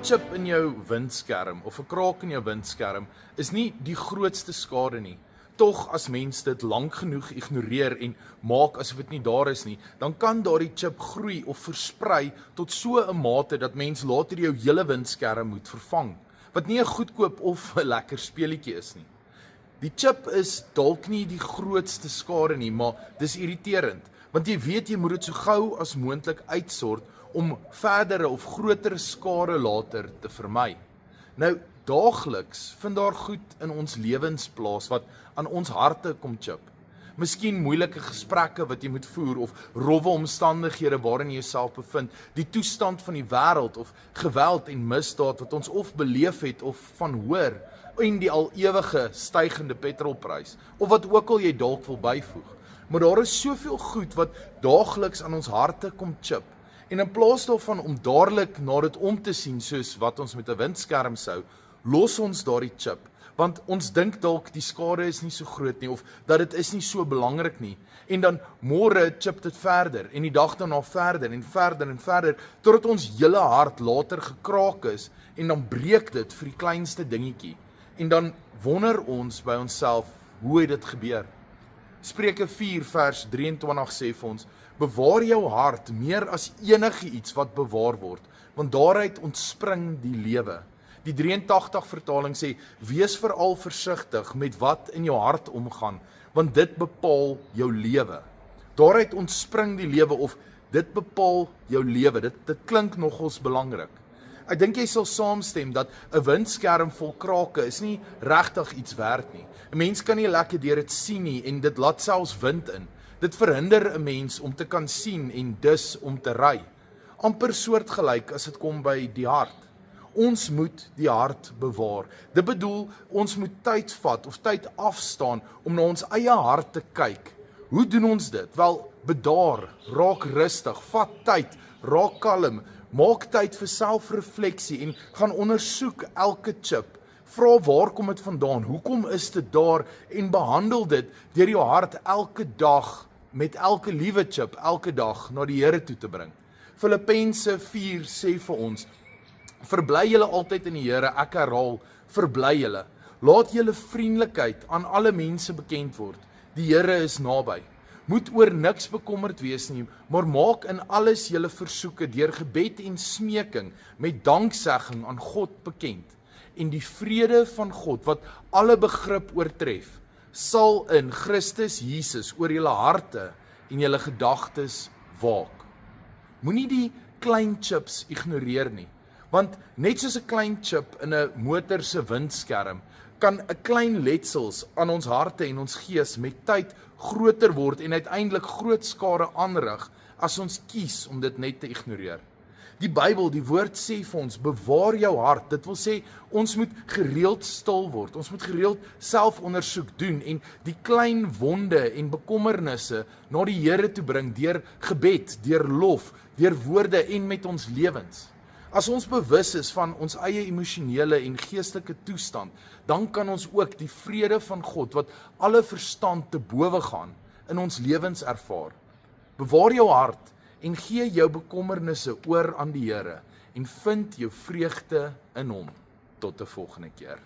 chip in jou windskerm of 'n kraak in jou windskerm is nie die grootste skade nie. Tog as mens dit lank genoeg ignoreer en maak asof dit nie daar is nie, dan kan daardie chip groei of versprei tot so 'n mate dat mens later jou hele windskerm moet vervang, wat nie 'n goedkoop of 'n lekker speletjie is nie. Die chip is dalk nie die grootste skade nie, maar dis irriterend, want jy weet jy moet dit so gou as moontlik uitsort om verdere of groter skade later te vermy. Nou, daagliks vind daar goed in ons lewens plaas wat aan ons harte kom chip. Miskien moeilike gesprekke wat jy moet voer of rowwe omstandighede waarin jy jouself bevind, die toestand van die wêreld of geweld en misdaad wat ons of beleef het of van hoor, en die al ewige stygende petrolprys, of wat ook al jy dalk wil byvoeg. Maar daar is soveel goed wat daagliks aan ons harte kom chip, en in plaas daarvan om dadelik na dit om te sien soos wat ons met 'n windskerm sou, los ons daardie chip, want ons dink dalk die skade is nie so groot nie, of dat dit is nie so belangrik nie, en dan môre chip dit verder, en die dag daarna verder, en verder, en verder, totdat ons hele hart later gekraak is, en dan breek dit vir die kleinste dingetjie, en dan wonder ons by onsself, hoe het dit gebeur? Spreuke 4 vers 23 sê vir ons, bewaar jou hart meer as enige iets wat bewaar word, want daaruit ontspring die lewe. Die 83 vertaling sê, wees veral versigtig met wat in jou hart omgaan, want dit bepaal jou lewe. Daaruit ontspring die lewe, of dit bepaal jou lewe. Dit klink nogals belangrik. Ek dink jy sal saamstem dat 'n windskerm vol krake is nie regtig iets werd nie. 'n Mens kan nie lekker deur dit sien nie en dit laat selfs wind in. Dit verhinder 'n mens om te kan sien en dus om te ry. Amper soortgelyk as dit kom by die hart. Ons moet die hart bewaar. Dit bedoel, ons moet tyd vat of tyd afstaan om na ons eie hart te kyk. Hoe doen ons dit? Wel, bedaar, raak rustig, vat tyd, raak kalm, maak tyd vir selfrefleksie en gaan ondersoek elke chip. Vra waar kom dit vandaan? Hoekom is dit daar? En behandel dit deur jou hart elke dag met elke liewe chip elke dag na die Here toe te bring. Filippense 4 sê vir ons, verbly julle altyd in die Here, ek herhaal, verbly julle. Laat julle vriendelikheid aan alle mense bekend word. Die Here is naby. Moet oor niks bekommerd wees nie, maar maak in alles julle versoeke deur gebed en smeking met danksegging aan God bekend. En die vrede van God, wat alle begrip oortref, sal in Christus Jesus oor julle harte en julle gedagtes waak. Moenie die klein chips ignoreer nie, want net soos 'n klein chip in 'n motor se windskerm, kan 'n klein letsels aan ons harte en ons gees met tyd groter word en uiteindelik groot skade aanrig as ons kies om dit net te ignoreer. Die Bybel, die woord sê vir ons, bewaar jou hart. Dit wil sê, ons moet gereeld stil word. Ons moet gereeld selfondersoek doen en die klein wonde en bekommernisse na die Here toe bring deur gebed, deur lof, deur woorde en met ons lewens. As ons bewus is van ons eie emosionele en geestelike toestand, dan kan ons ook die vrede van God, wat alle verstand te bowe gaan, in ons lewens ervaar. Bewaar jou hart en gee jou bekommernisse oor aan die Here en vind jou vreugde in hom. Tot 'n volgende keer.